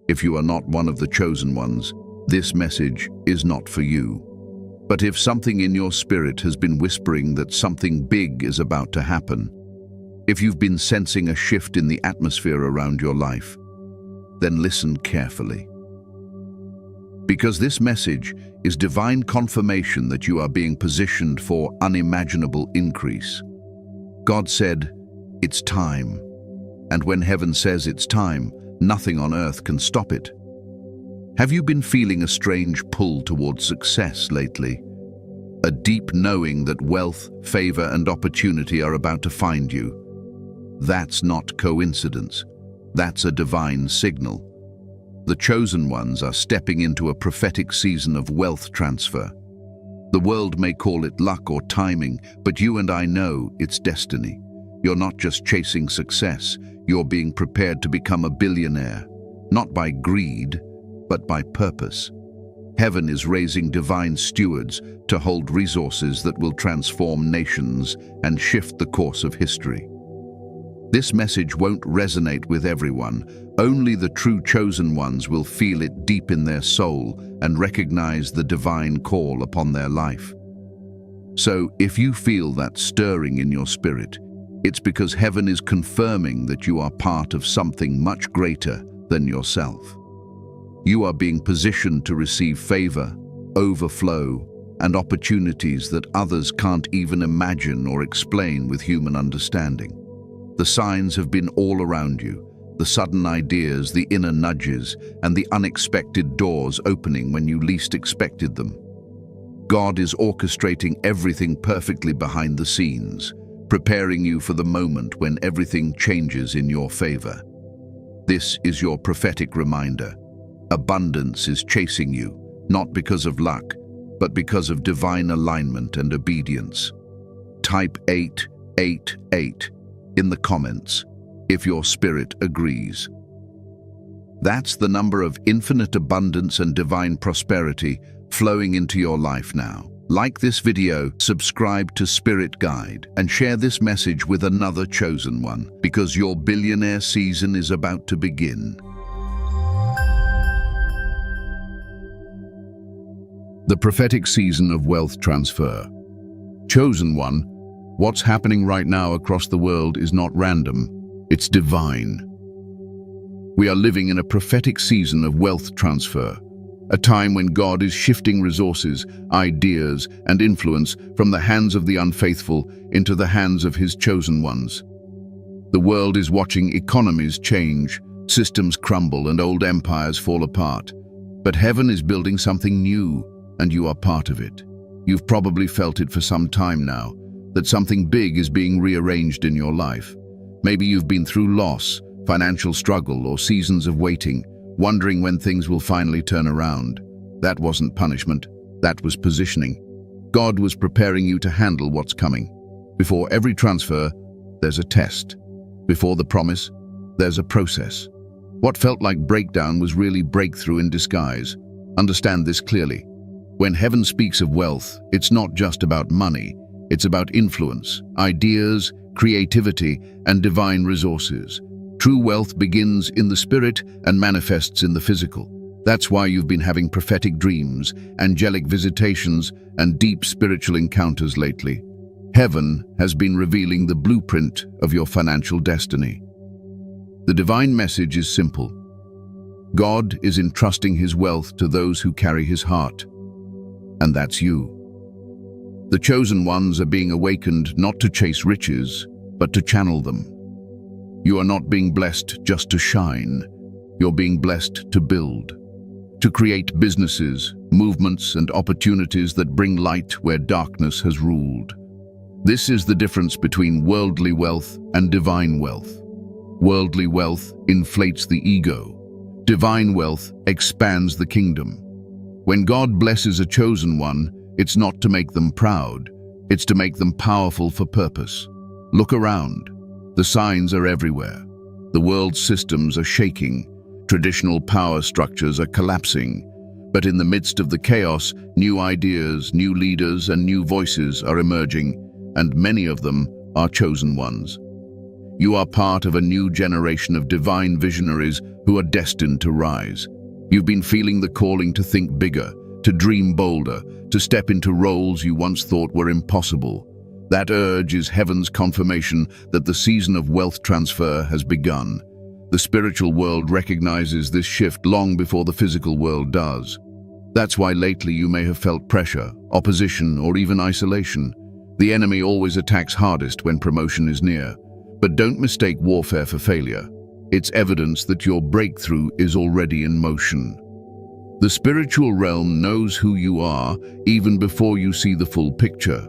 If you are not one of the chosen ones, this message is not for you. But if something in your spirit has been whispering that something big is about to happen, if you've been sensing a shift in the atmosphere around your life, then listen carefully. Because this message is divine confirmation that you are being positioned for unimaginable increase. God said, "It's time." And when heaven says it's time, nothing on earth can stop it. Have you been feeling a strange pull towards success lately? A deep knowing that wealth, favor, and opportunity are about to find you? That's not coincidence. That's a divine signal. The chosen ones are stepping into a prophetic season of wealth transfer. The world may call it luck or timing, but you and I know it's destiny. You're not just chasing success, you're being prepared to become a billionaire, not by greed, but by purpose. Heaven is raising divine stewards to hold resources that will transform nations and shift the course of history. This message won't resonate with everyone. Only the true chosen ones will feel it deep in their soul and recognize the divine call upon their life. So, if you feel that stirring in your spirit, it's because heaven is confirming that you are part of something much greater than yourself. You are being positioned to receive favor, overflow, and opportunities that others can't even imagine or explain with human understanding. The signs have been all around you, the sudden ideas, the inner nudges, and the unexpected doors opening when you least expected them. God is orchestrating everything perfectly behind the scenes, preparing you for the moment when everything changes in your favor. This is your prophetic reminder. Abundance is chasing you, not because of luck, but because of divine alignment and obedience. Type 888 in the comments if your spirit agrees. That's the number of infinite abundance and divine prosperity flowing into your life now. Like this video, subscribe to Spirit Guide, and share this message with another chosen one, because your billionaire season is about to begin. The prophetic season of wealth transfer. Chosen one, what's happening right now across the world is not random, it's divine. We are living in a prophetic season of wealth transfer, a time when God is shifting resources, ideas, and influence from the hands of the unfaithful into the hands of His chosen ones. The world is watching economies change, systems crumble, and old empires fall apart. But heaven is building something new, and you are part of it. You've probably felt it for some time now, that something big is being rearranged in your life. Maybe you've been through loss, financial struggle, or seasons of waiting, wondering when things will finally turn around. That wasn't punishment, that was positioning. God was preparing you to handle what's coming. Before every transfer, there's a test. Before the promise, there's a process. What felt like breakdown was really breakthrough in disguise. Understand this clearly. When heaven speaks of wealth, it's not just about money. It's about influence, ideas, creativity, and divine resources. True wealth begins in the spirit and manifests in the physical. That's why you've been having prophetic dreams, angelic visitations, and deep spiritual encounters lately. Heaven has been revealing the blueprint of your financial destiny. The divine message is simple. God is entrusting His wealth to those who carry His heart. And that's you. The chosen ones are being awakened not to chase riches, but to channel them. You are not being blessed just to shine. You're being blessed to build, to create businesses, movements, and opportunities that bring light where darkness has ruled. This is the difference between worldly wealth and divine wealth. Worldly wealth inflates the ego. Divine wealth expands the kingdom. When God blesses a chosen one, it's not to make them proud, it's to make them powerful for purpose. Look around. The signs are everywhere. The world's systems are shaking. Traditional power structures are collapsing. But in the midst of the chaos, new ideas, new leaders, and new voices are emerging, and many of them are chosen ones. You are part of a new generation of divine visionaries who are destined to rise. You've been feeling the calling to think bigger, to dream bolder, to step into roles you once thought were impossible. That urge is heaven's confirmation that the season of wealth transfer has begun. The spiritual world recognizes this shift long before the physical world does. That's why lately you may have felt pressure, opposition, or even isolation. The enemy always attacks hardest when promotion is near. But don't mistake warfare for failure. It's evidence that your breakthrough is already in motion. The spiritual realm knows who you are even before you see the full picture.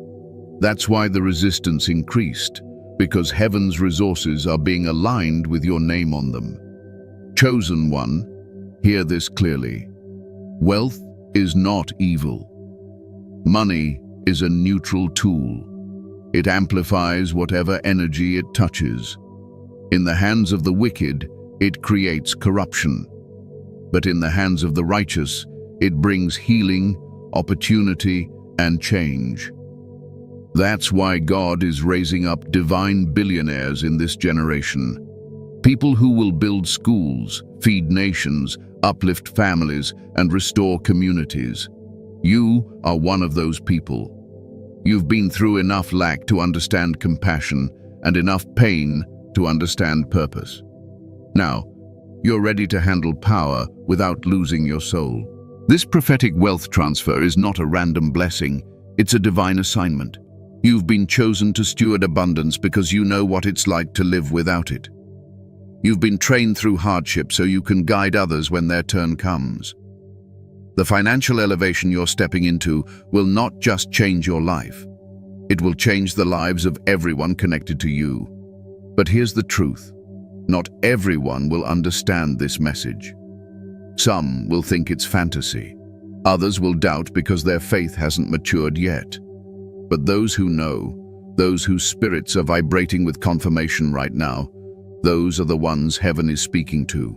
That's why the resistance increased, because heaven's resources are being aligned with your name on them. Chosen one, hear this clearly. Wealth is not evil. Money is a neutral tool. It amplifies whatever energy it touches. In the hands of the wicked, it creates corruption. But in the hands of the righteous, it brings healing, opportunity, and change. That's why God is raising up divine billionaires in this generation. People who will build schools, feed nations, uplift families, and restore communities. You are one of those people. You've been through enough lack to understand compassion and enough pain to understand purpose. Now, you're ready to handle power without losing your soul. This prophetic wealth transfer is not a random blessing, it's a divine assignment. You've been chosen to steward abundance because you know what it's like to live without it. You've been trained through hardship so you can guide others when their turn comes. The financial elevation you're stepping into will not just change your life. It will change the lives of everyone connected to you. But here's the truth. Not everyone will understand this message. Some will think it's fantasy. Others will doubt because their faith hasn't matured yet. But those who know, those whose spirits are vibrating with confirmation right now, those are the ones heaven is speaking to.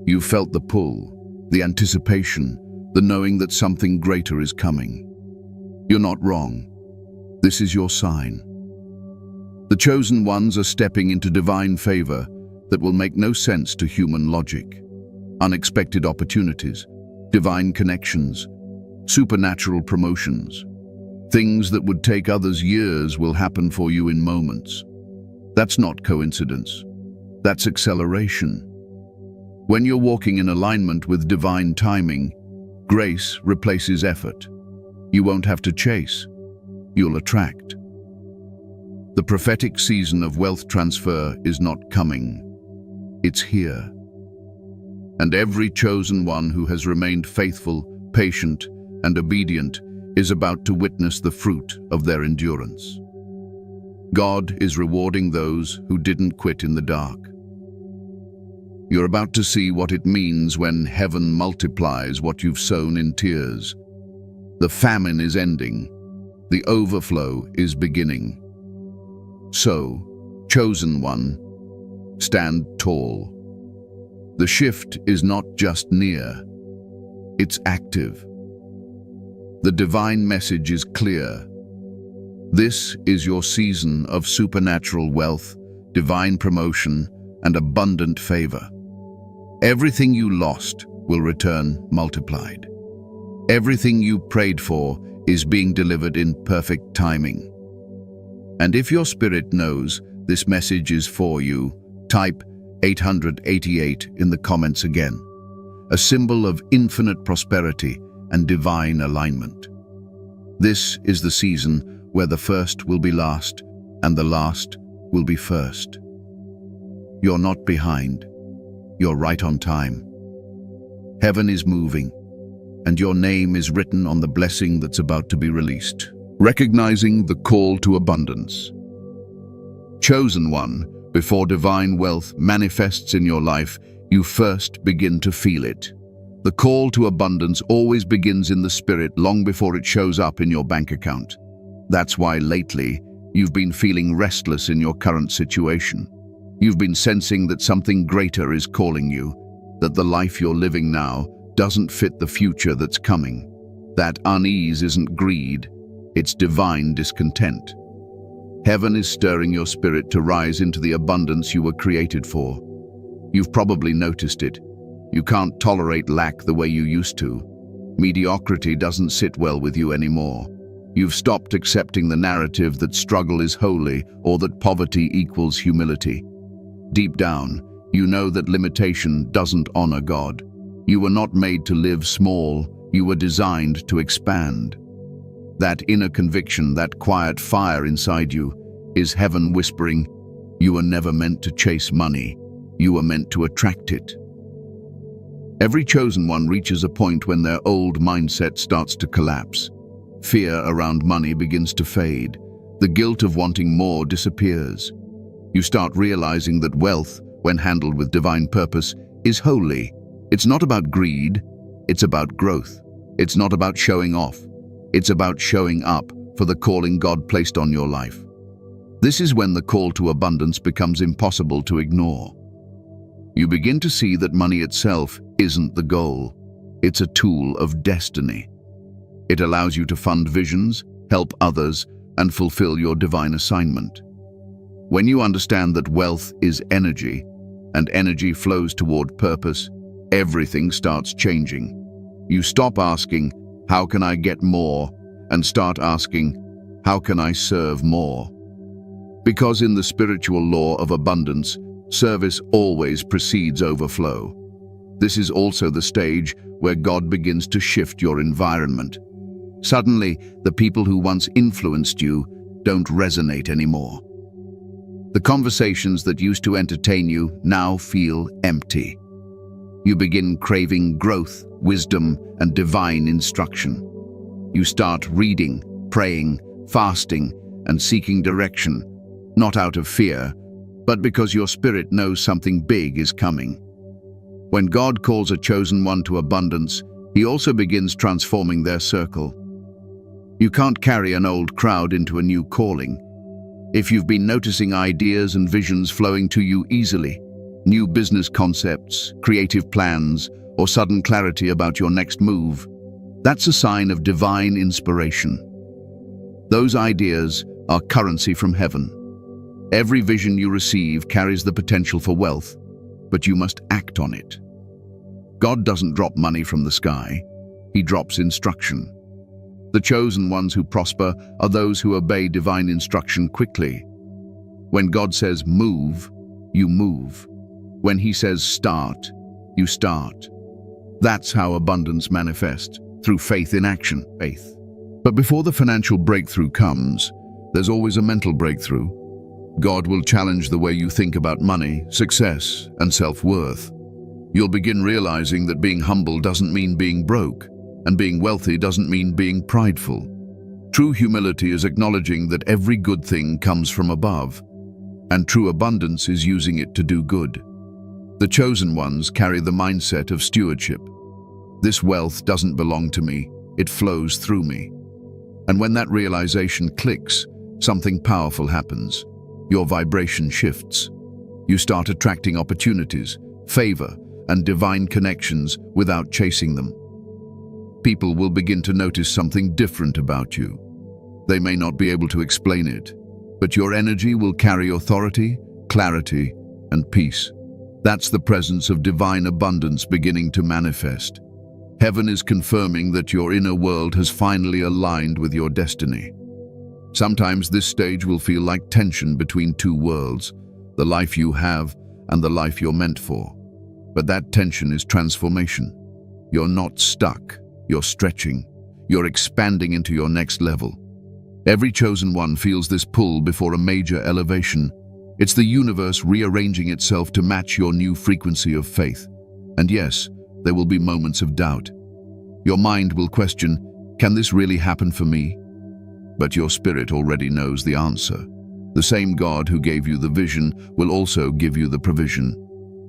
You've felt the pull, the anticipation, the knowing that something greater is coming. You're not wrong. This is your sign. The chosen ones are stepping into divine favor that will make no sense to human logic. Unexpected opportunities, divine connections, supernatural promotions. Things that would take others years will happen for you in moments. That's not coincidence. That's acceleration. When you're walking in alignment with divine timing, grace replaces effort. You won't have to chase. You'll attract. The prophetic season of wealth transfer is not coming. It's here. And every chosen one who has remained faithful, patient, and obedient is about to witness the fruit of their endurance. God is rewarding those who didn't quit in the dark. You're about to see what it means when heaven multiplies what you've sown in tears. The famine is ending. The overflow is beginning. So, chosen one, stand tall. The shift is not just near, it's active. The divine message is clear. This is your season of supernatural wealth, divine promotion, and abundant favor. Everything you lost will return multiplied. Everything you prayed for is being delivered in perfect timing. And if your spirit knows this message is for you, type 888 in the comments again, a symbol of infinite prosperity and divine alignment. This is the season where the first will be last and the last will be first. You're not behind. You're right on time. Heaven is moving, and your name is written on the blessing that's about to be released. Recognizing the call to abundance. Chosen one, before divine wealth manifests in your life, you first begin to feel it. The call to abundance always begins in the spirit long before it shows up in your bank account. That's why lately, you've been feeling restless in your current situation. You've been sensing that something greater is calling you, that the life you're living now doesn't fit the future that's coming. That unease isn't greed, it's divine discontent. Heaven is stirring your spirit to rise into the abundance you were created for. You've probably noticed it. You can't tolerate lack the way you used to. Mediocrity doesn't sit well with you anymore. You've stopped accepting the narrative that struggle is holy or that poverty equals humility. Deep down, you know that limitation doesn't honor God. You were not made to live small, you were designed to expand. That inner conviction, that quiet fire inside you, is heaven whispering, you were never meant to chase money, you were meant to attract it. Every chosen one reaches a point when their old mindset starts to collapse. Fear around money begins to fade. The guilt of wanting more disappears. You start realizing that wealth, when handled with divine purpose, is holy. It's not about greed, it's about growth. It's not about showing off. It's about showing up for the calling God placed on your life. This is when the call to abundance becomes impossible to ignore. You begin to see that money itself isn't the goal. It's a tool of destiny. It allows you to fund visions, help others, and fulfill your divine assignment. When you understand that wealth is energy, and energy flows toward purpose, everything starts changing. You stop asking, how can I get more? And start asking, how can I serve more? Because in the spiritual law of abundance, service always precedes overflow. This is also the stage where God begins to shift your environment. Suddenly, the people who once influenced you don't resonate anymore. The conversations that used to entertain you now feel empty. You begin craving growth, wisdom, and divine instruction. You start reading, praying, fasting, and seeking direction, not out of fear, but because your spirit knows something big is coming. When God calls a chosen one to abundance, He also begins transforming their circle. You can't carry an old crowd into a new calling. If you've been noticing ideas and visions flowing to you easily, new business concepts, creative plans, or sudden clarity about your next move, that's a sign of divine inspiration. Those ideas are currency from heaven. Every vision you receive carries the potential for wealth, but you must act on it. God doesn't drop money from the sky. He drops instruction. The chosen ones who prosper are those who obey divine instruction quickly. When God says move, you move. When He says start, you start. That's how abundance manifests, through faith in action. Faith. But before the financial breakthrough comes, there's always a mental breakthrough. God will challenge the way you think about money, success, and self-worth. You'll begin realizing that being humble doesn't mean being broke, and being wealthy doesn't mean being prideful. True humility is acknowledging that every good thing comes from above, and true abundance is using it to do good. The chosen ones carry the mindset of stewardship. This wealth doesn't belong to me, it flows through me. And when that realization clicks, something powerful happens. Your vibration shifts. You start attracting opportunities, favor, and divine connections without chasing them. People will begin to notice something different about you. They may not be able to explain it, but your energy will carry authority, clarity, and peace. That's the presence of divine abundance beginning to manifest. Heaven is confirming that your inner world has finally aligned with your destiny. Sometimes this stage will feel like tension between two worlds, the life you have and the life you're meant for. But that tension is transformation. You're not stuck. You're stretching. You're expanding into your next level. Every chosen one feels this pull before a major elevation. It's the universe rearranging itself to match your new frequency of faith. And yes, there will be moments of doubt. Your mind will question, can this really happen for me? But your spirit already knows the answer. The same God who gave you the vision will also give you the provision.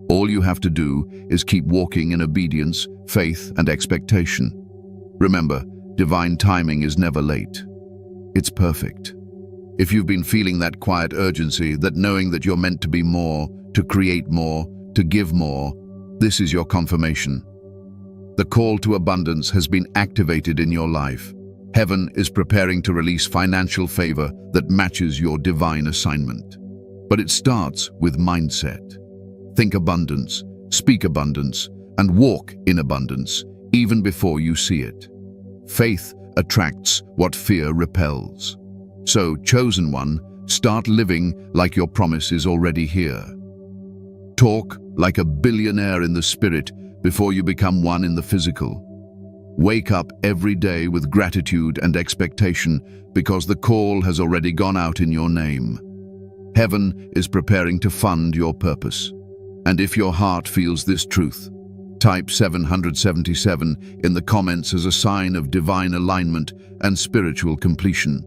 All you have to do is keep walking in obedience, faith, and expectation. Remember, divine timing is never late. It's perfect. If you've been feeling that quiet urgency, that knowing that you're meant to be more, to create more, to give more, this is your confirmation. The call to abundance has been activated in your life. Heaven is preparing to release financial favor that matches your divine assignment. But it starts with mindset. Think abundance, speak abundance, and walk in abundance, even before you see it. Faith attracts what fear repels. So, chosen one, start living like your promise is already here. Talk like a billionaire in the spirit before you become one in the physical. Wake up every day with gratitude and expectation because the call has already gone out in your name. Heaven is preparing to fund your purpose. And if your heart feels this truth, type 777 in the comments as a sign of divine alignment and spiritual completion.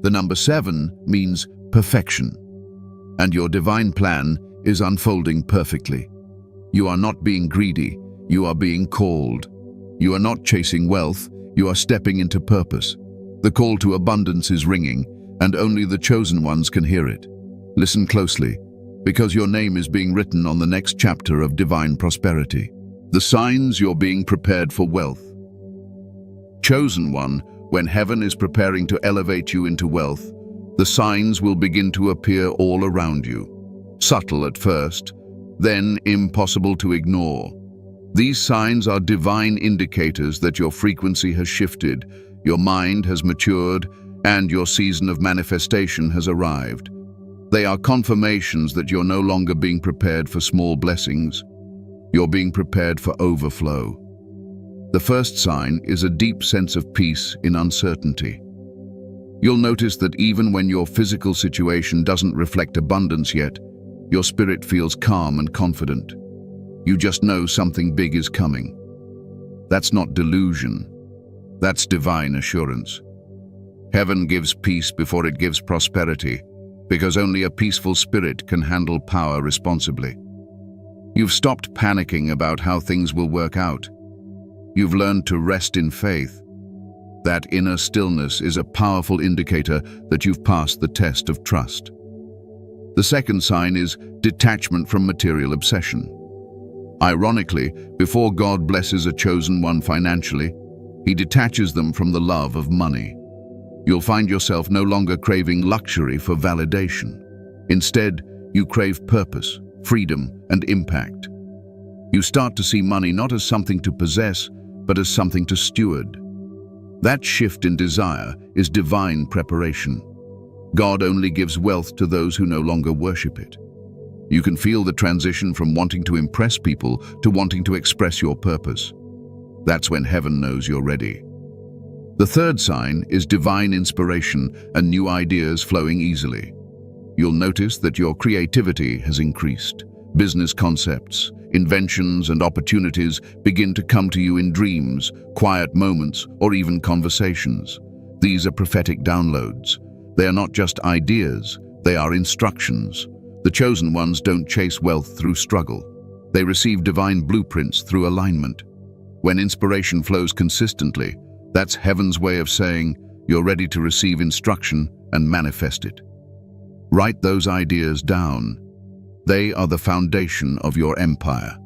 The number 7 means perfection, and your divine plan is unfolding perfectly. You are not being greedy, you are being called. You are not chasing wealth, you are stepping into purpose. The call to abundance is ringing, and only the chosen ones can hear it. Listen closely, because your name is being written on the next chapter of divine prosperity. The signs you're being prepared for wealth. Chosen one, when heaven is preparing to elevate you into wealth, the signs will begin to appear all around you. Subtle at first, then impossible to ignore. These signs are divine indicators that your frequency has shifted, your mind has matured, and your season of manifestation has arrived. They are confirmations that you're no longer being prepared for small blessings. You're being prepared for overflow. The first sign is a deep sense of peace in uncertainty. You'll notice that even when your physical situation doesn't reflect abundance yet, your spirit feels calm and confident. You just know something big is coming. That's not delusion. That's divine assurance. Heaven gives peace before it gives prosperity, because only a peaceful spirit can handle power responsibly. You've stopped panicking about how things will work out. You've learned to rest in faith. That inner stillness is a powerful indicator that you've passed the test of trust. The second sign is detachment from material obsession. Ironically, before God blesses a chosen one financially, He detaches them from the love of money. You'll find yourself no longer craving luxury for validation. Instead, you crave purpose, freedom, and impact. You start to see money not as something to possess, but as something to steward. That shift in desire is divine preparation. God only gives wealth to those who no longer worship it. You can feel the transition from wanting to impress people to wanting to express your purpose. That's when heaven knows you're ready. The third sign is divine inspiration and new ideas flowing easily. You'll notice that your creativity has increased. Business concepts, inventions, and opportunities begin to come to you in dreams, quiet moments, or even conversations. These are prophetic downloads. They are not just ideas, they are instructions. The chosen ones don't chase wealth through struggle. They receive divine blueprints through alignment. When inspiration flows consistently, that's heaven's way of saying you're ready to receive instruction and manifest it. Write those ideas down. They are the foundation of your empire.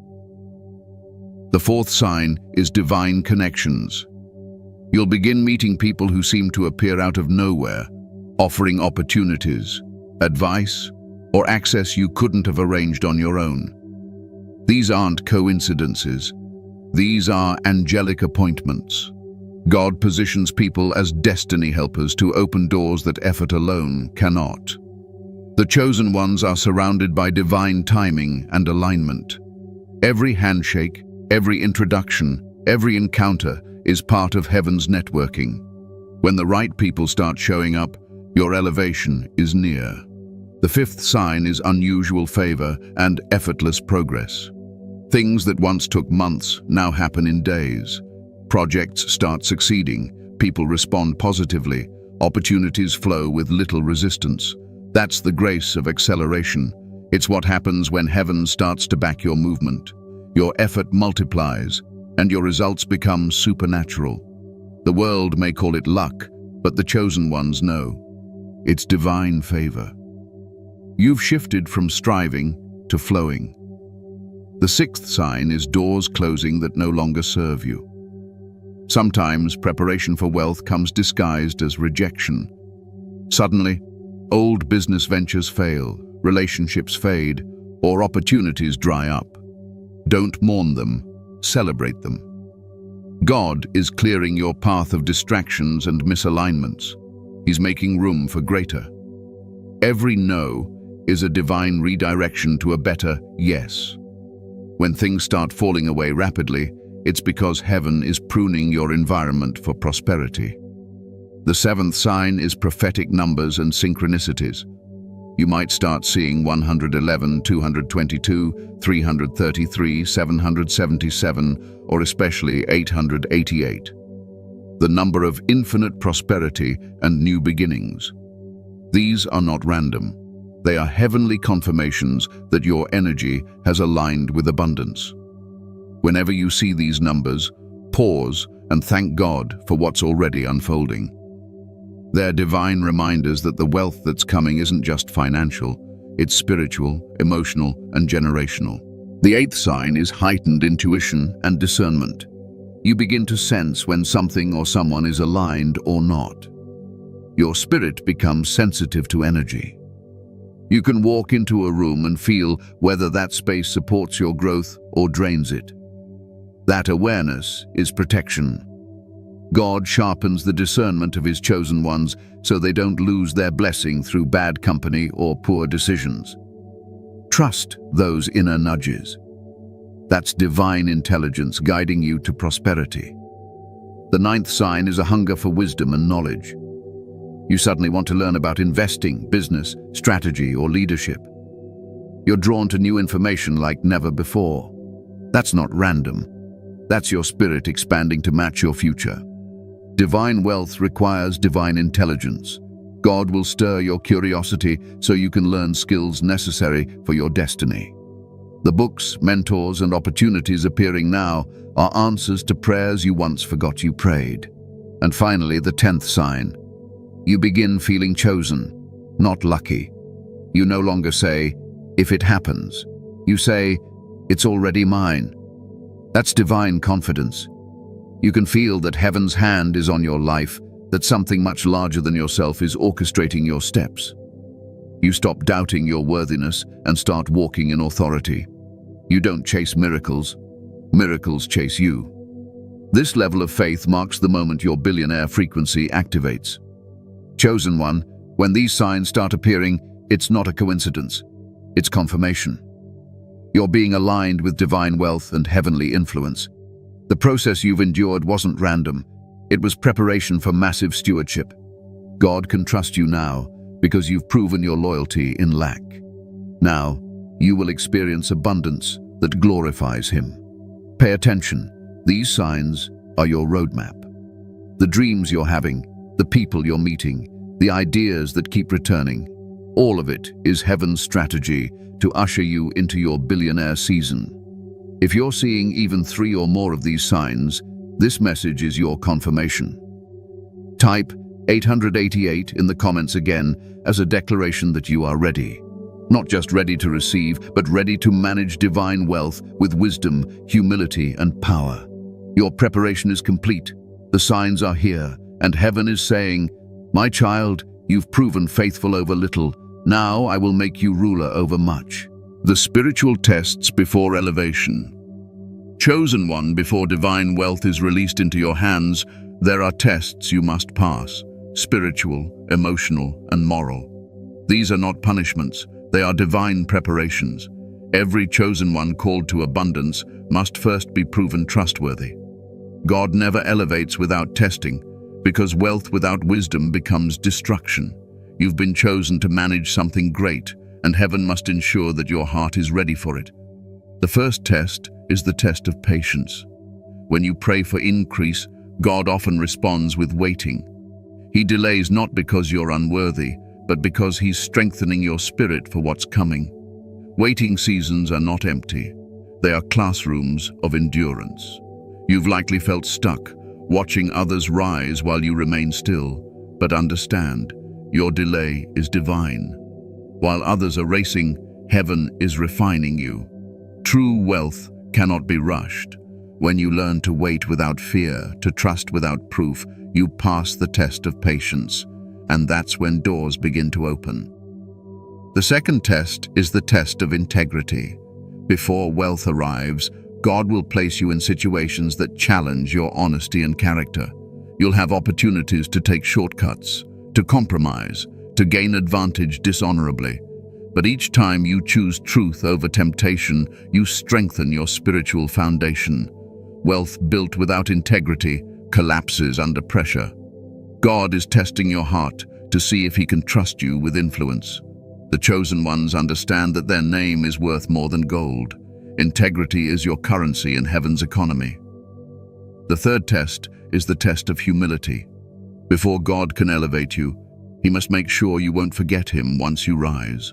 The fourth sign is divine connections. You'll begin meeting people who seem to appear out of nowhere, offering opportunities, advice, or access you couldn't have arranged on your own. These aren't coincidences. These are angelic appointments. God positions people as destiny helpers to open doors that effort alone cannot. The chosen ones are surrounded by divine timing and alignment. Every handshake, every introduction, every encounter is part of heaven's networking. When the right people start showing up, your elevation is near. The fifth sign is unusual favor and effortless progress. Things that once took months now happen in days. Projects start succeeding, people respond positively, opportunities flow with little resistance. That's the grace of acceleration. It's what happens when heaven starts to back your movement. Your effort multiplies, and your results become supernatural. The world may call it luck, but the chosen ones know. It's divine favor. You've shifted from striving to flowing. The sixth sign is doors closing that no longer serve you. Sometimes preparation for wealth comes disguised as rejection. Suddenly, old business ventures fail, relationships fade, or opportunities dry up. Don't mourn them, celebrate them. God is clearing your path of distractions and misalignments. He's making room for greater. Every no is a divine redirection to a better yes. When things start falling away rapidly, it's because heaven is pruning your environment for prosperity. The seventh sign is prophetic numbers and synchronicities. You might start seeing 111, 222, 333, 777, or especially 888. The number of infinite prosperity and new beginnings. These are not random. They are heavenly confirmations that your energy has aligned with abundance. Whenever you see these numbers, pause and thank God for what's already unfolding. They're divine reminders that the wealth that's coming isn't just financial, it's spiritual, emotional, and generational. The eighth sign is heightened intuition and discernment. You begin to sense when something or someone is aligned or not. Your spirit becomes sensitive to energy. You can walk into a room and feel whether that space supports your growth or drains it. That awareness is protection. God sharpens the discernment of His chosen ones so they don't lose their blessing through bad company or poor decisions. Trust those inner nudges. That's divine intelligence guiding you to prosperity. The ninth sign is a hunger for wisdom and knowledge. You suddenly want to learn about investing, business, strategy, or leadership. You're drawn to new information like never before. That's not random. That's your spirit expanding to match your future. Divine wealth requires divine intelligence. God will stir your curiosity so you can learn skills necessary for your destiny. The books, mentors, and opportunities appearing now are answers to prayers you once forgot you prayed. And finally, the 10th sign. You begin feeling chosen, not lucky. You no longer say, "If it happens." You say, "It's already mine." That's divine confidence. You can feel that heaven's hand is on your life, that something much larger than yourself is orchestrating your steps. You stop doubting your worthiness and start walking in authority. You don't chase miracles. Miracles chase you. This level of faith marks the moment your billionaire frequency activates. Chosen one, when these signs start appearing, it's not a coincidence. It's confirmation. You're being aligned with divine wealth and heavenly influence. The process you've endured wasn't random. It was preparation for massive stewardship. God can trust you now because you've proven your loyalty in lack. Now, you will experience abundance that glorifies Him. Pay attention. These signs are your roadmap. The dreams you're having, the people you're meeting, the ideas that keep returning, all of it is heaven's strategy to usher you into your billionaire season. If you're seeing even 3 or more of these signs, this message is your confirmation. Type 888 in the comments again as a declaration that you are ready. Not just ready to receive, but ready to manage divine wealth with wisdom, humility, and power. Your preparation is complete. The signs are here, and heaven is saying, "My child, you've proven faithful over little. Now I will make you ruler over much." The spiritual tests before elevation. Chosen one, before divine wealth is released into your hands, there are tests you must pass: spiritual, emotional, and moral. These are not punishments, they are divine preparations. Every chosen one called to abundance must first be proven trustworthy. God never elevates without testing, because wealth without wisdom becomes destruction. You've been chosen to manage something great, and heaven must ensure that your heart is ready for it. The first test is the test of patience. When you pray for increase, God often responds with waiting. He delays not because you're unworthy, but because He's strengthening your spirit for what's coming. Waiting seasons are not empty. They are classrooms of endurance. You've likely felt stuck, watching others rise while you remain still, but understand, your delay is divine. While others are racing, heaven is refining you. True wealth cannot be rushed. When you learn to wait without fear, to trust without proof, you pass the test of patience, and that's when doors begin to open. The second test is the test of integrity. Before wealth arrives, God will place you in situations that challenge your honesty and character. You'll have opportunities to take shortcuts, to compromise, to gain advantage dishonorably. But each time you choose truth over temptation, you strengthen your spiritual foundation. Wealth built without integrity collapses under pressure. God is testing your heart to see if He can trust you with influence. The chosen ones understand that their name is worth more than gold. Integrity is your currency in heaven's economy. The third test is the test of humility. Before God can elevate you, He must make sure you won't forget Him once you rise.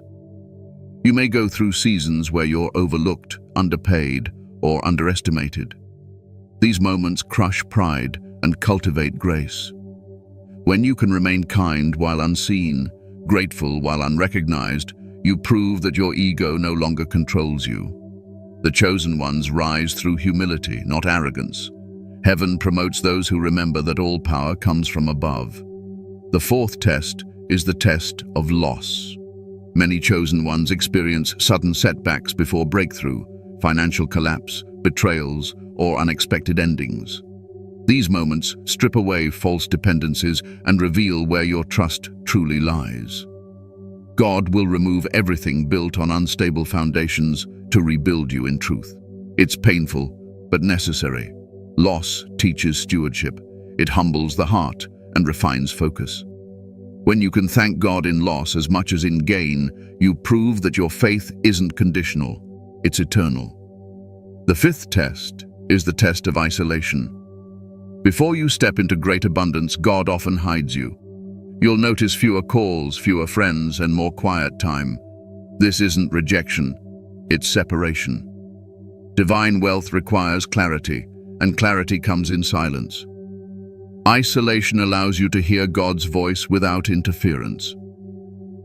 You may go through seasons where you're overlooked, underpaid, or underestimated. These moments crush pride and cultivate grace. When you can remain kind while unseen, grateful while unrecognized, you prove that your ego no longer controls you. The chosen ones rise through humility, not arrogance. Heaven promotes those who remember that all power comes from above. The fourth test is the test of loss. Many chosen ones experience sudden setbacks before breakthrough, financial collapse, betrayals, or unexpected endings. These moments strip away false dependencies and reveal where your trust truly lies. God will remove everything built on unstable foundations to rebuild you in truth. It's painful, but necessary. Loss teaches stewardship. It humbles the heart and refines focus. When you can thank God in loss as much as in gain, you prove that your faith isn't conditional, it's eternal. The fifth test is the test of isolation. Before you step into great abundance, God often hides you. You'll notice fewer calls, fewer friends, and more quiet time. This isn't rejection, it's separation. Divine wealth requires clarity, and clarity comes in silence. Isolation allows you to hear God's voice without interference.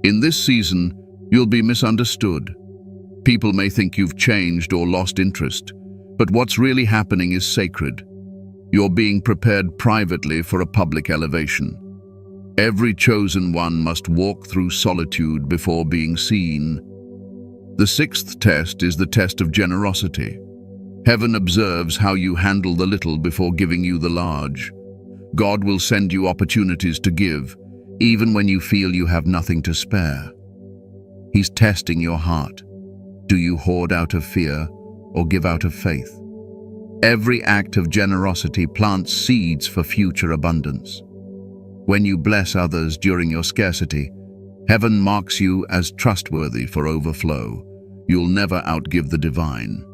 In this season, you'll be misunderstood. People may think you've changed or lost interest, but what's really happening is sacred. You're being prepared privately for a public elevation. Every chosen one must walk through solitude before being seen. The sixth test is the test of generosity. Heaven observes how you handle the little before giving you the large. God will send you opportunities to give, even when you feel you have nothing to spare. He's testing your heart. Do you hoard out of fear or give out of faith? Every act of generosity plants seeds for future abundance. When you bless others during your scarcity, heaven marks you as trustworthy for overflow. You'll never outgive the divine.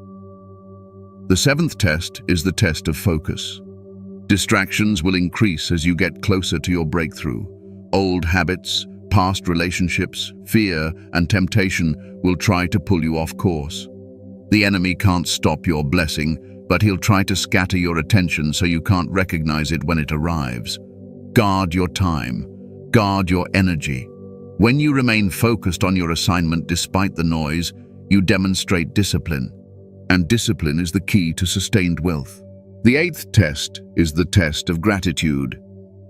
The seventh test is the test of focus. Distractions will increase as you get closer to your breakthrough. Old habits, past relationships, fear, and temptation will try to pull you off course. The enemy can't stop your blessing, but he'll try to scatter your attention so you can't recognize it when it arrives. Guard your time. Guard your energy. When you remain focused on your assignment despite the noise, you demonstrate discipline. And discipline is the key to sustained wealth. The eighth test is the test of gratitude.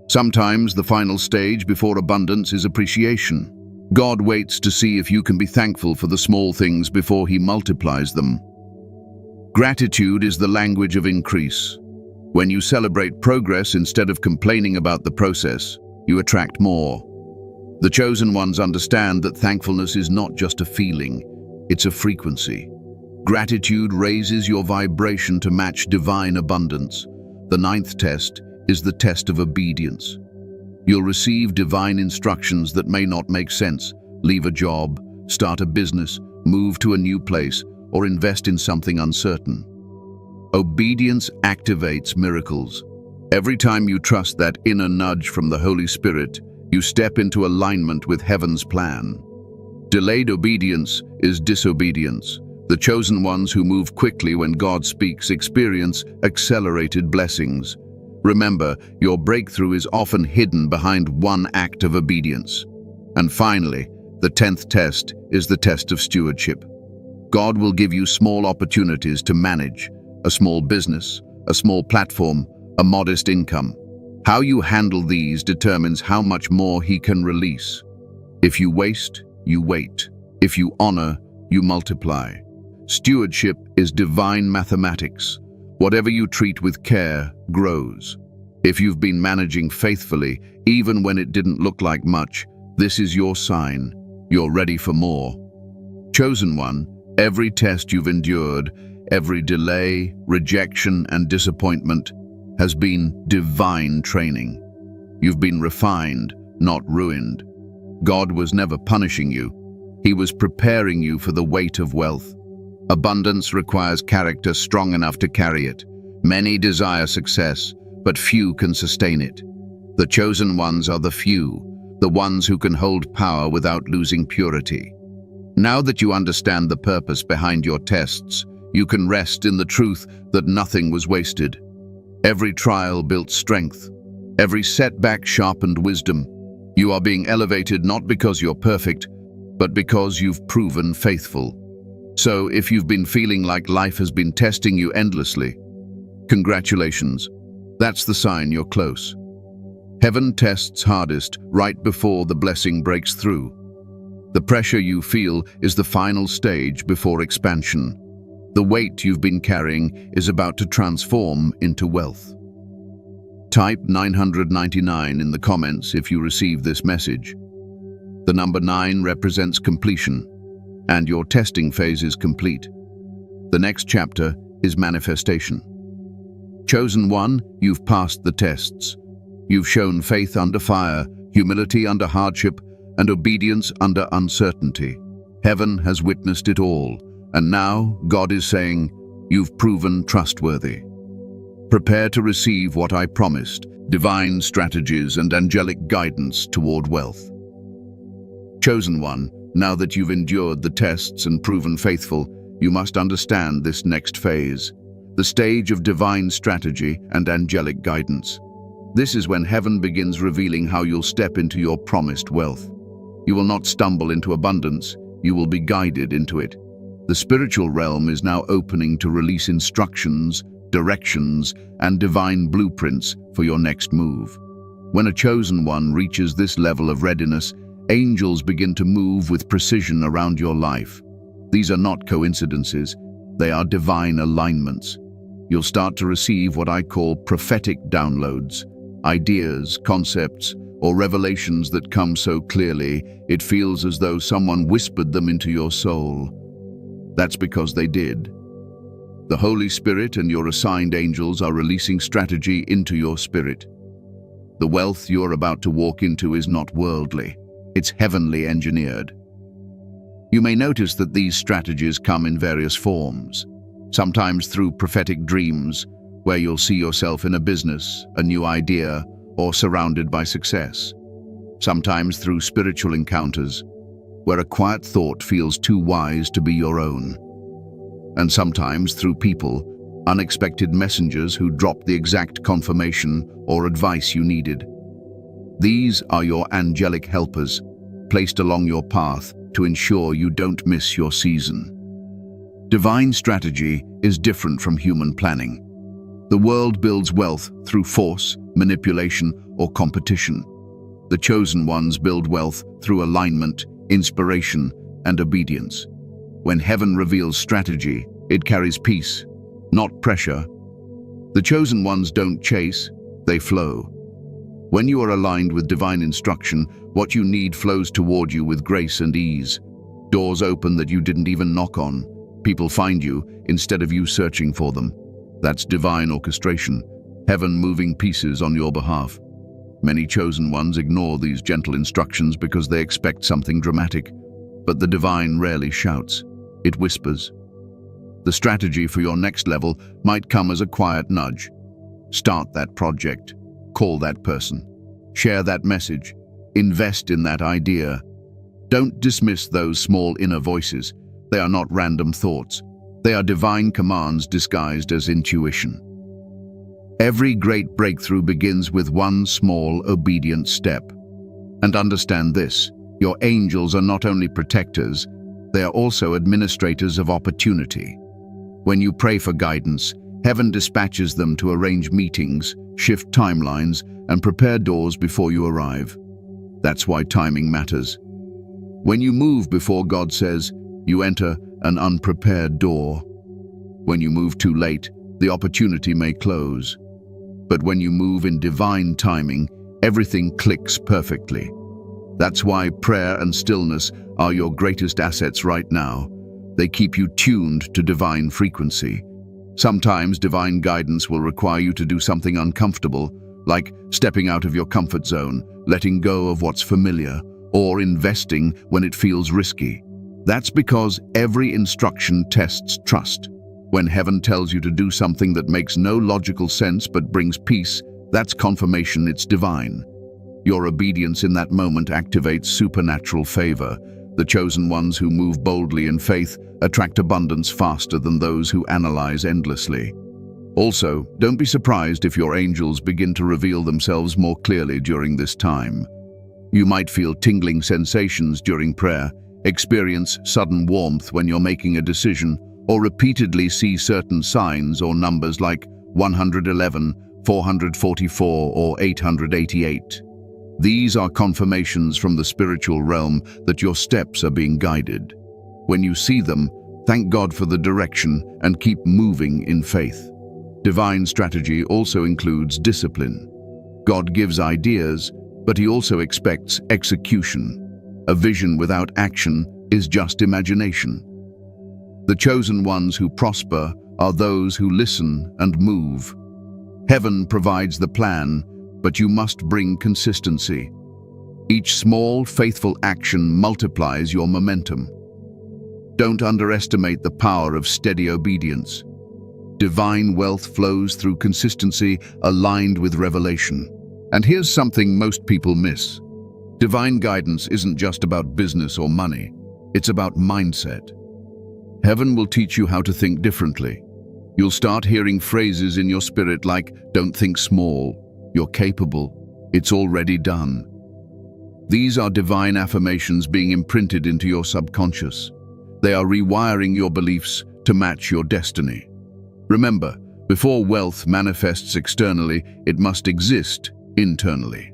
Sometimes the final stage before abundance is appreciation. God waits to see if you can be thankful for the small things before He multiplies them. Gratitude is the language of increase. When you celebrate progress instead of complaining about the process, you attract more. The chosen ones understand that thankfulness is not just a feeling, it's a frequency. Gratitude raises your vibration to match divine abundance. The ninth test is the test of obedience. You'll receive divine instructions that may not make sense. Leave a job, start a business, move to a new place, or invest in something uncertain. Obedience activates miracles. Every time you trust that inner nudge from the Holy Spirit, you step into alignment with heaven's plan. Delayed obedience is disobedience. The chosen ones who move quickly when God speaks experience accelerated blessings. Remember, your breakthrough is often hidden behind one act of obedience. And finally, the 10th test is the test of stewardship. God will give you small opportunities to manage a small business, a small platform, a modest income. How you handle these determines how much more He can release. If you waste, you wait. If you honor, you multiply. Stewardship is divine mathematics. Whatever you treat with care grows. If you've been managing faithfully, even when it didn't look like much, this is your sign. You're ready for more. Chosen one, every test you've endured, every delay, rejection, and disappointment has been divine training. You've been refined, not ruined. God was never punishing you. He was preparing you for the weight of wealth. Abundance requires character strong enough to carry it. Many desire success, but few can sustain it. The chosen ones are the few, the ones who can hold power without losing purity. Now that you understand the purpose behind your tests, you can rest in the truth that nothing was wasted. Every trial built strength. Every setback sharpened wisdom. You are being elevated not because you're perfect, but because you've proven faithful. So if you've been feeling like life has been testing you endlessly, congratulations. That's the sign you're close. Heaven tests hardest right before the blessing breaks through. The pressure you feel is the final stage before expansion. The weight you've been carrying is about to transform into wealth. Type 999 in the comments if you receive this message. The number 9 represents completion, and your testing phase is complete. The next chapter is manifestation. Chosen one, you've passed the tests. You've shown faith under fire, humility under hardship, and obedience under uncertainty. Heaven has witnessed it all, and now God is saying, you've proven trustworthy. Prepare to receive what I promised, divine strategies and angelic guidance toward wealth. Chosen one, now that you've endured the tests and proven faithful, you must understand this next phase, the stage of divine strategy and angelic guidance. This is when heaven begins revealing how you'll step into your promised wealth. You will not stumble into abundance, you will be guided into it. The spiritual realm is now opening to release instructions, directions, and divine blueprints for your next move. When a chosen one reaches this level of readiness, angels begin to move with precision around your life. These are not coincidences, they are divine alignments. You'll start to receive what I call prophetic downloads, ideas, concepts, or revelations that come so clearly, it feels as though someone whispered them into your soul. That's because they did. The Holy Spirit and your assigned angels are releasing strategy into your spirit. The wealth you're about to walk into is not worldly. It's heavenly engineered. You may notice that these strategies come in various forms, sometimes through prophetic dreams, where you'll see yourself in a business, a new idea, or surrounded by success. Sometimes through spiritual encounters, where a quiet thought feels too wise to be your own. And sometimes through people, unexpected messengers who drop the exact confirmation or advice you needed. These are your angelic helpers, placed along your path to ensure you don't miss your season. Divine strategy is different from human planning. The world builds wealth through force, manipulation, or competition. The chosen ones build wealth through alignment, inspiration, and obedience. When heaven reveals strategy, it carries peace, not pressure. The chosen ones don't chase, they flow. When you are aligned with divine instruction, what you need flows toward you with grace and ease. Doors open that you didn't even knock on. People find you instead of you searching for them. That's divine orchestration, heaven moving pieces on your behalf. Many chosen ones ignore these gentle instructions because they expect something dramatic. But the divine rarely shouts, it whispers. The strategy for your next level might come as a quiet nudge. Start that project, call that person, share that message, invest in that idea. Don't dismiss those small inner voices. They are not random thoughts. They are divine commands disguised as intuition. Every great breakthrough begins with one small, obedient step. And understand this, your angels are not only protectors, they are also administrators of opportunity. When you pray for guidance, Heaven dispatches them to arrange meetings, shift timelines, and prepare doors before you arrive. That's why timing matters. When you move before God says, you enter an unprepared door. When you move too late, the opportunity may close. But when you move in divine timing, everything clicks perfectly. That's why prayer and stillness are your greatest assets right now. They keep you tuned to divine frequency. Sometimes divine guidance will require you to do something uncomfortable, like stepping out of your comfort zone, letting go of what's familiar, or investing when it feels risky. That's because every instruction tests trust. When heaven tells you to do something that makes no logical sense but brings peace, that's confirmation it's divine. Your obedience in that moment activates supernatural favor. The chosen ones who move boldly in faith attract abundance faster than those who analyze endlessly. Also, don't be surprised if your angels begin to reveal themselves more clearly during this time. You might feel tingling sensations during prayer, experience sudden warmth when you're making a decision, or repeatedly see certain signs or numbers like 111, 444, or 888. These are confirmations from the spiritual realm that your steps are being guided. When you see them, thank God for the direction and keep moving in faith. Divine strategy also includes discipline. God gives ideas, but He also expects execution. A vision without action is just imagination. The chosen ones who prosper are those who listen and move. Heaven provides the plan, but you must bring consistency. Each small, faithful action multiplies your momentum. Don't underestimate the power of steady obedience. Divine wealth flows through consistency aligned with revelation. And here's something most people miss. Divine guidance isn't just about business or money. It's about mindset. Heaven will teach you how to think differently. You'll start hearing phrases in your spirit like, "Don't think small. You're capable. It's already done." These are divine affirmations being imprinted into your subconscious. They are rewiring your beliefs to match your destiny. Remember, before wealth manifests externally, it must exist internally.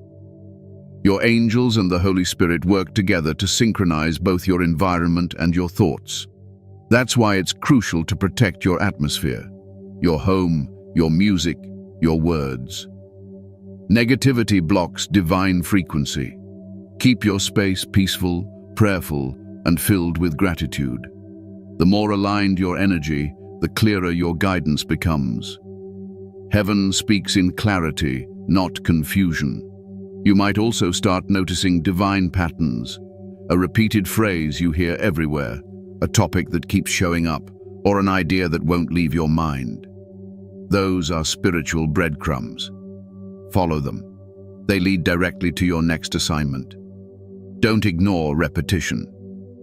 Your angels and the Holy Spirit work together to synchronize both your environment and your thoughts. That's why it's crucial to protect your atmosphere, your home, your music, your words. Negativity blocks divine frequency. Keep your space peaceful, prayerful, and filled with gratitude. The more aligned your energy, the clearer your guidance becomes. Heaven speaks in clarity, not confusion. You might also start noticing divine patterns, a repeated phrase you hear everywhere, a topic that keeps showing up, or an idea that won't leave your mind. Those are spiritual breadcrumbs. Follow them. They lead directly to your next assignment. Don't ignore repetition.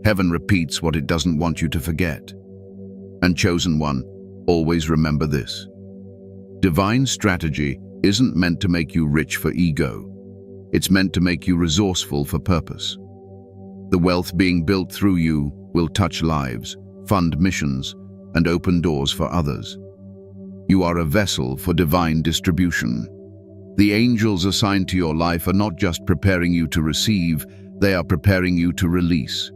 Heaven repeats what it doesn't want you to forget. And chosen one, always remember this. Divine strategy isn't meant to make you rich for ego. It's meant to make you resourceful for purpose. The wealth being built through you will touch lives, fund missions, and open doors for others. You are a vessel for divine distribution. The angels assigned to your life are not just preparing you to receive, they are preparing you to release.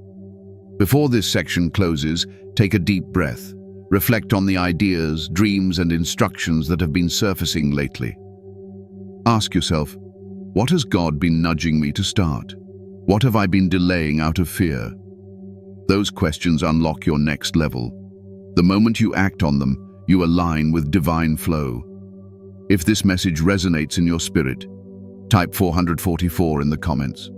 Before this section closes, take a deep breath. Reflect on the ideas, dreams, and instructions that have been surfacing lately. Ask yourself, what has God been nudging me to start? What have I been delaying out of fear? Those questions unlock your next level. The moment you act on them, you align with divine flow. If this message resonates in your spirit, type 444 in the comments.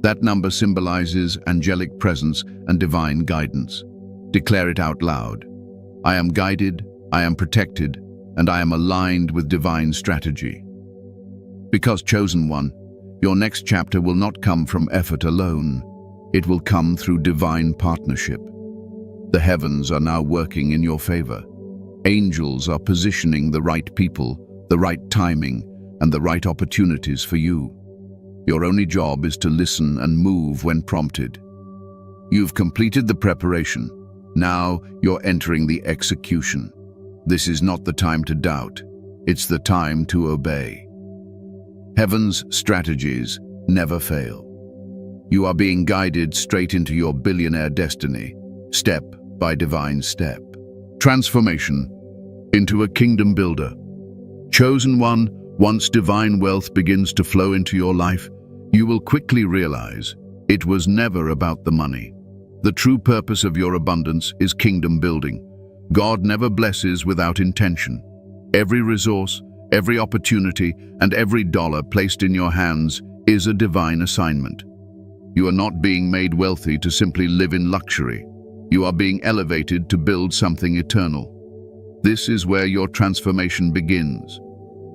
That number symbolizes angelic presence and divine guidance. Declare it out loud. I am guided, I am protected, and I am aligned with divine strategy. Because chosen one, your next chapter will not come from effort alone. It will come through divine partnership. The heavens are now working in your favor. Angels are positioning the right people, the right timing, and the right opportunities for you. Your only job is to listen and move when prompted. You've completed the preparation. Now you're entering the execution. This is not the time to doubt. It's the time to obey. Heaven's strategies never fail. You are being guided straight into your billionaire destiny, step by divine step. Transformation into a kingdom builder. Chosen one, once divine wealth begins to flow into your life, you will quickly realize it was never about the money. The true purpose of your abundance is kingdom building. God never blesses without intention. Every resource, every opportunity, and every dollar placed in your hands is a divine assignment. You are not being made wealthy to simply live in luxury. You are being elevated to build something eternal. This is where your transformation begins.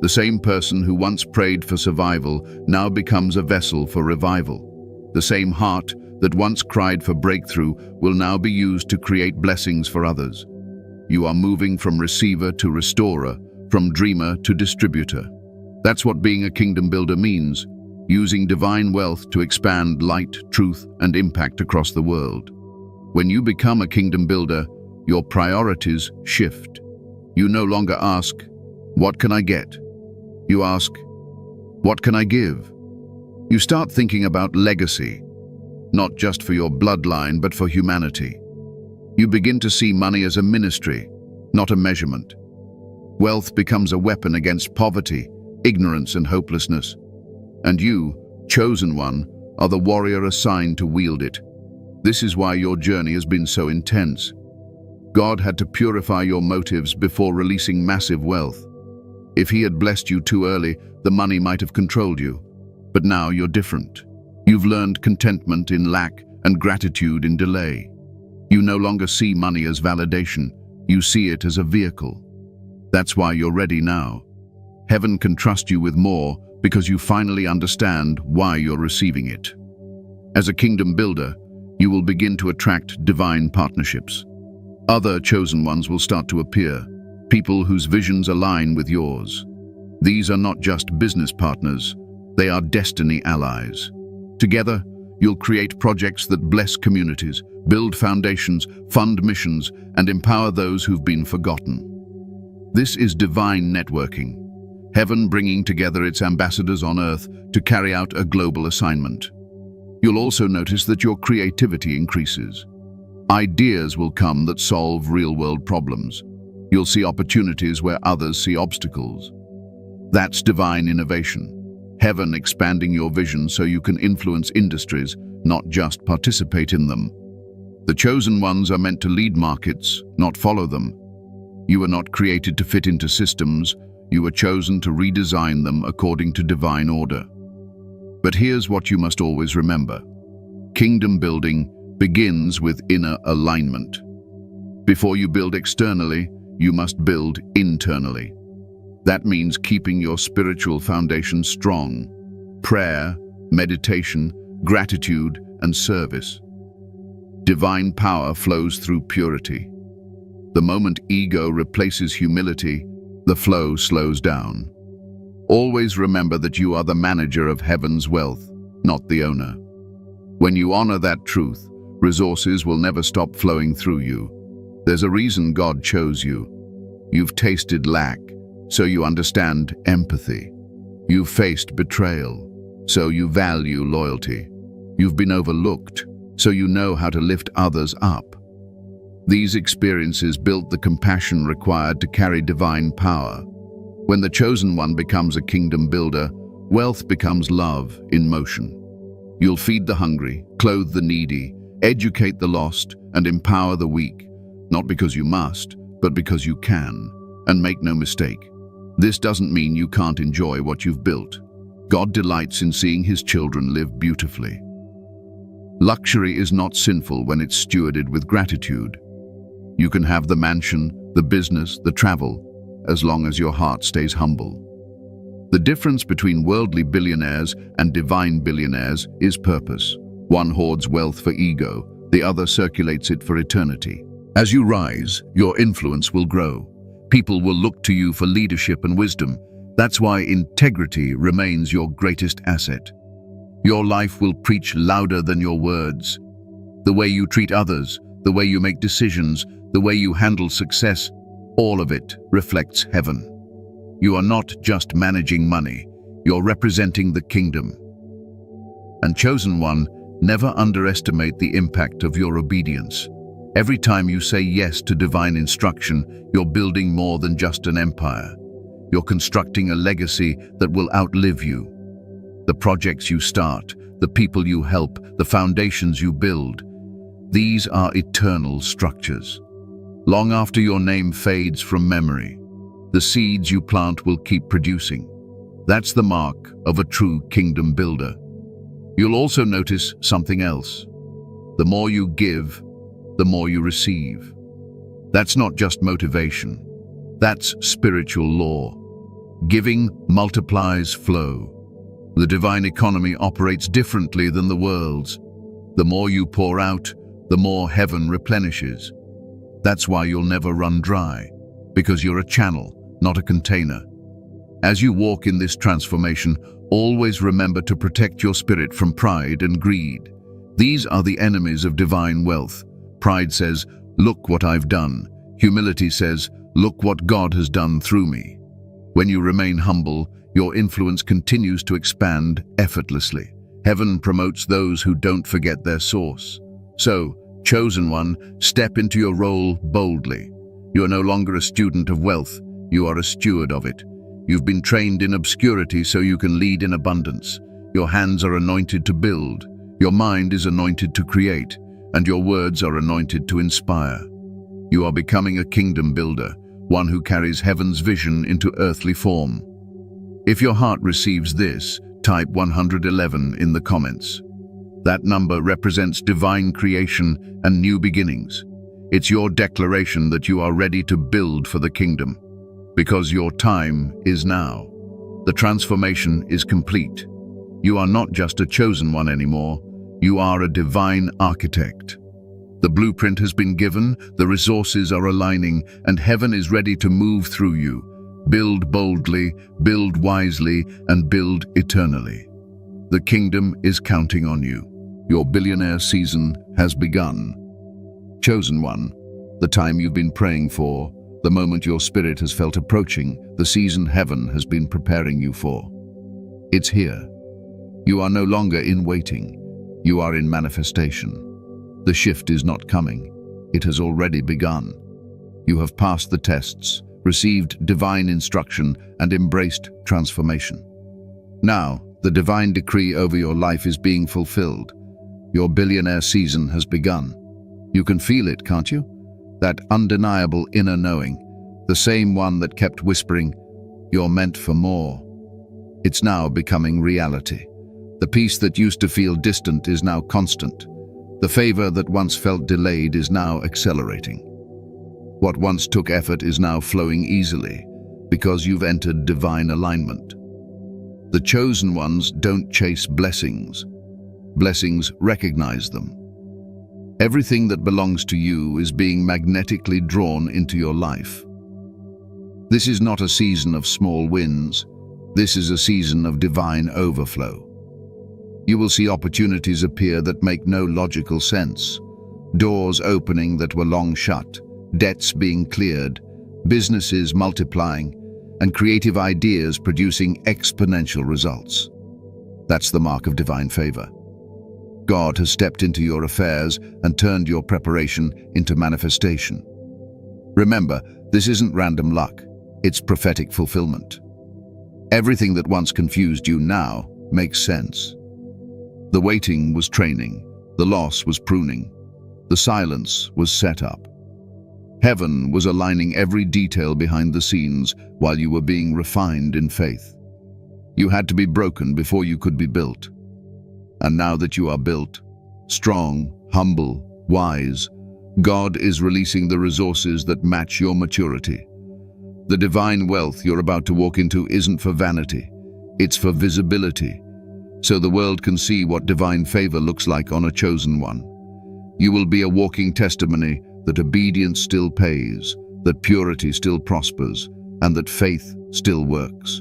The same person who once prayed for survival now becomes a vessel for revival. The same heart that once cried for breakthrough will now be used to create blessings for others. You are moving from receiver to restorer, from dreamer to distributor. That's what being a kingdom builder means, using divine wealth to expand light, truth, and impact across the world. When you become a kingdom builder, your priorities shift. You no longer ask, "What can I get?" You ask, "What can I give?" You start thinking about legacy, not just for your bloodline, but for humanity. You begin to see money as a ministry, not a measurement. Wealth becomes a weapon against poverty, ignorance, and hopelessness. And you, chosen one, are the warrior assigned to wield it. This is why your journey has been so intense. God had to purify your motives before releasing massive wealth. If He had blessed you too early, the money might have controlled you. But now you're different. You've learned contentment in lack and gratitude in delay. You no longer see money as validation. You see it as a vehicle. That's why you're ready now. Heaven can trust you with more because you finally understand why you're receiving it. As a kingdom builder, you will begin to attract divine partnerships. Other chosen ones will start to appear, people whose visions align with yours. These are not just business partners, they are destiny allies. Together, you'll create projects that bless communities, build foundations, fund missions, and empower those who've been forgotten. This is divine networking, heaven bringing together its ambassadors on earth to carry out a global assignment. You'll also notice that your creativity increases. Ideas will come that solve real-world problems. You'll see opportunities where others see obstacles. That's divine innovation. Heaven expanding your vision so you can influence industries, not just participate in them. The chosen ones are meant to lead markets, not follow them. You were not created to fit into systems, you were chosen to redesign them according to divine order. But here's what you must always remember. Kingdom building begins with inner alignment. Before you build externally, you must build internally. That means keeping your spiritual foundation strong. Prayer, meditation, gratitude, and service. Divine power flows through purity. The moment ego replaces humility, the flow slows down. Always remember that you are the manager of heaven's wealth, not the owner. When you honor that truth, resources will never stop flowing through you. There's a reason God chose you. You've tasted lack, so you understand empathy. You've faced betrayal, so you value loyalty. You've been overlooked, so you know how to lift others up. These experiences built the compassion required to carry divine power. When the chosen one becomes a kingdom builder, wealth becomes love in motion. You'll feed the hungry, clothe the needy, educate the lost, and empower the weak, not because you must, but because you can. And make no mistake, this doesn't mean you can't enjoy what you've built. God delights in seeing His children live beautifully. Luxury is not sinful when it's stewarded with gratitude. You can have the mansion, the business, the travel, as long as your heart stays humble. The difference between worldly billionaires and divine billionaires is purpose. One hoards wealth for ego, the other circulates it for eternity. As you rise, your influence will grow. People will look to you for leadership and wisdom. That's why integrity remains your greatest asset. Your life will preach louder than your words. The way you treat others, the way you make decisions, the way you handle success, All of it reflects heaven. You are not just managing money, you're representing the kingdom. And chosen one, never underestimate the impact of your obedience. Every time you say yes to divine instruction, you're building more than just an empire. You're constructing a legacy that will outlive you. The projects you start, the people you help, the foundations you build, these are eternal structures. Long after your name fades from memory, the seeds you plant will keep producing. That's the mark of a true kingdom builder. You'll also notice something else. The more you give, the more you receive. That's not just motivation. That's spiritual law. Giving multiplies flow. The divine economy operates differently than the world's. The more you pour out, the more heaven replenishes. That's why you'll never run dry, because you're a channel, not a container. As you walk in this transformation, always remember to protect your spirit from pride and greed. These are the enemies of divine wealth. Pride says, "Look what I've done." Humility says, "Look what God has done through me." When you remain humble, your influence continues to expand effortlessly. Heaven promotes those who don't forget their source. So, chosen one, step into your role boldly. You are no longer a student of wealth, you are a steward of it. You've been trained in obscurity so you can lead in abundance. Your hands are anointed to build, your mind is anointed to create, and your words are anointed to inspire. You are becoming a kingdom builder, one who carries heaven's vision into earthly form. If your heart receives this, type 111 in the comments. That number represents divine creation and new beginnings. It's your declaration that you are ready to build for the kingdom, because your time is now. The transformation is complete. You are not just a chosen one anymore, you are a divine architect. The blueprint has been given, the resources are aligning, and heaven is ready to move through you. Build boldly, build wisely, and build eternally. The kingdom is counting on you. Your billionaire season has begun. Chosen one, the time you've been praying for, the moment your spirit has felt approaching, the season heaven has been preparing you for. It's here. You are no longer in waiting. You are in manifestation. The shift is not coming. It has already begun. You have passed the tests, received divine instruction, and embraced transformation. Now, the divine decree over your life is being fulfilled. Your billionaire season has begun. You can feel it, can't you? That undeniable inner knowing, the same one that kept whispering, "You're meant for more." It's now becoming reality. The peace that used to feel distant is now constant. The favor that once felt delayed is now accelerating. What once took effort is now flowing easily, because you've entered divine alignment. The chosen ones don't chase blessings. Blessings recognize them. Everything that belongs to you is being magnetically drawn into your life. This is not a season of small wins. This is a season of divine overflow. You will see opportunities appear that make no logical sense. Doors opening that were long shut, debts being cleared, businesses multiplying, and creative ideas producing exponential results. That's the mark of divine favor. God has stepped into your affairs and turned your preparation into manifestation. Remember, this isn't random luck, it's prophetic fulfillment. Everything that once confused you now makes sense. The waiting was training, the loss was pruning, the silence was set up. Heaven was aligning every detail behind the scenes while you were being refined in faith. You had to be broken before you could be built. And now that you are built, strong, humble, wise, God is releasing the resources that match your maturity. The divine wealth you're about to walk into isn't for vanity, it's for visibility, so the world can see what divine favor looks like on a chosen one. You will be a walking testimony that obedience still pays, that purity still prospers, and that faith still works.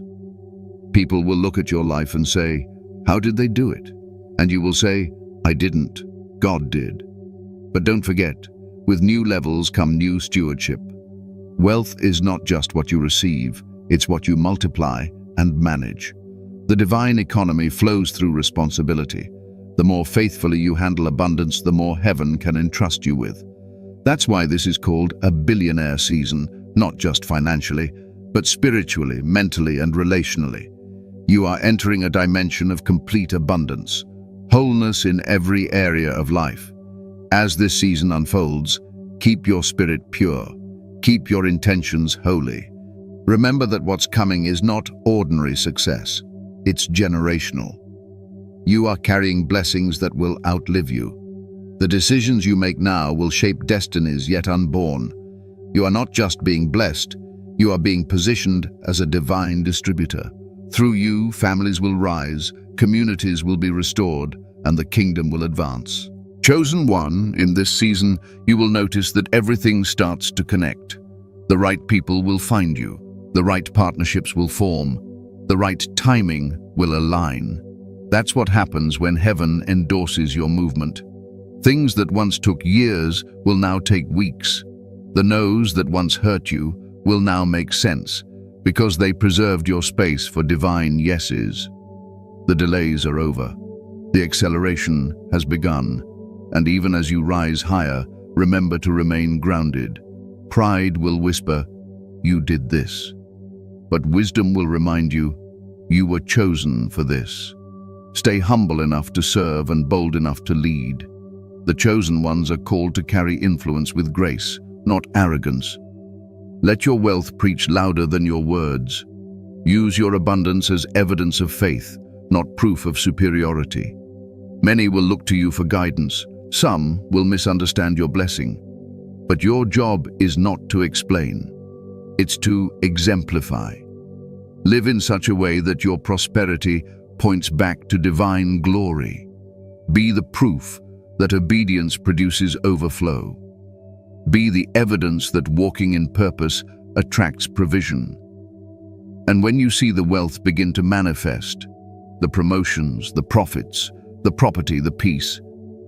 People will look at your life and say, "How did they do it?" And you will say, "I didn't, God did." But don't forget, with new levels come new stewardship. Wealth is not just what you receive, it's what you multiply and manage. The divine economy flows through responsibility. The more faithfully you handle abundance, the more heaven can entrust you with. That's why this is called a billionaire season, not just financially, but spiritually, mentally, and relationally. You are entering a dimension of complete abundance, wholeness in every area of life. As this season unfolds, keep your spirit pure. Keep your intentions holy. Remember that what's coming is not ordinary success. It's generational. You are carrying blessings that will outlive you. The decisions you make now will shape destinies yet unborn. You are not just being blessed, you are being positioned as a divine distributor. Through you, families will rise, communities will be restored, and the kingdom will advance. Chosen one, in this season, you will notice that everything starts to connect. The right people will find you. The right partnerships will form. The right timing will align. That's what happens when heaven endorses your movement. Things that once took years will now take weeks. The no's that once hurt you will now make sense, because they preserved your space for divine yeses. The delays are over. The acceleration has begun. And even as you rise higher, remember to remain grounded. Pride will whisper, "You did this." But wisdom will remind you, "You were chosen for this." Stay humble enough to serve and bold enough to lead. The chosen ones are called to carry influence with grace, not arrogance. Let your wealth preach louder than your words. Use your abundance as evidence of faith, not proof of superiority. Many will look to you for guidance. Some will misunderstand your blessing. But your job is not to explain. It's to exemplify. Live in such a way that your prosperity points back to divine glory. Be the proof that obedience produces overflow. Be the evidence that walking in purpose attracts provision. And when you see the wealth begin to manifest, the promotions, the profits, the property, the peace,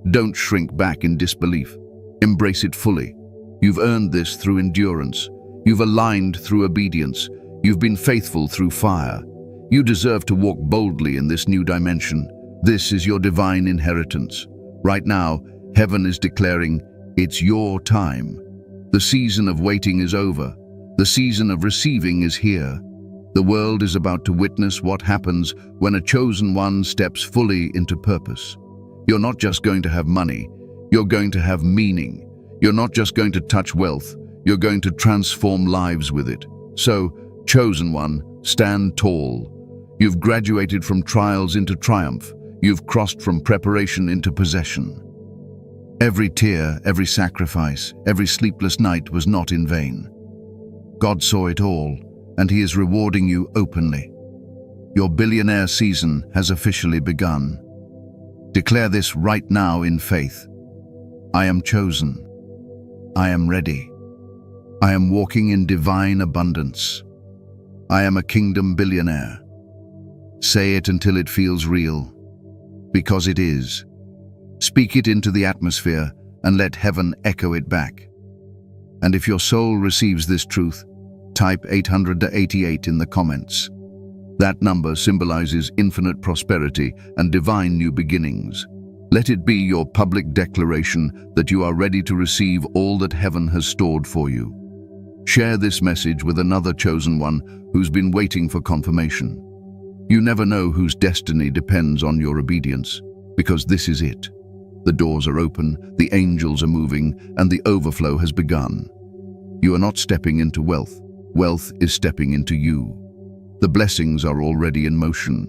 don't shrink back in disbelief. Embrace it fully. You've earned this through endurance. You've aligned through obedience. You've been faithful through fire. You deserve to walk boldly in this new dimension. This is your divine inheritance. Right now, heaven is declaring, it's your time. The season of waiting is over. The season of receiving is here. The world is about to witness what happens when a chosen one steps fully into purpose. You're not just going to have money, you're going to have meaning. You're not just going to touch wealth, you're going to transform lives with it. So, chosen one, stand tall. You've graduated from trials into triumph. You've crossed from preparation into possession. Every tear, every sacrifice, every sleepless night was not in vain. God saw it all, and He is rewarding you openly. Your billionaire season has officially begun. Declare this right now in faith. I am chosen. I am ready. I am walking in divine abundance. I am a kingdom billionaire. Say it until it feels real, because it is. Speak it into the atmosphere and let heaven echo it back. And if your soul receives this truth, type 888 in the comments. That number symbolizes infinite prosperity and divine new beginnings. Let it be your public declaration that you are ready to receive all that heaven has stored for you. Share this message with another chosen one who's been waiting for confirmation. You never know whose destiny depends on your obedience, because this is it. The doors are open, the angels are moving, and the overflow has begun. You are not stepping into wealth. Wealth is stepping into you. The blessings are already in motion.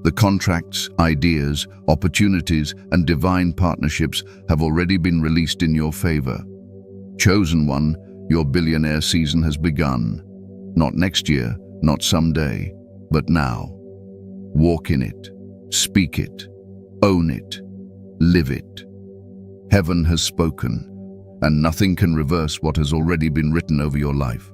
The contracts, ideas, opportunities, and divine partnerships have already been released in your favor. Chosen one, your billionaire season has begun. Not next year, not someday, but now. Walk in it, speak it, own it, live it. Heaven has spoken, and nothing can reverse what has already been written over your life.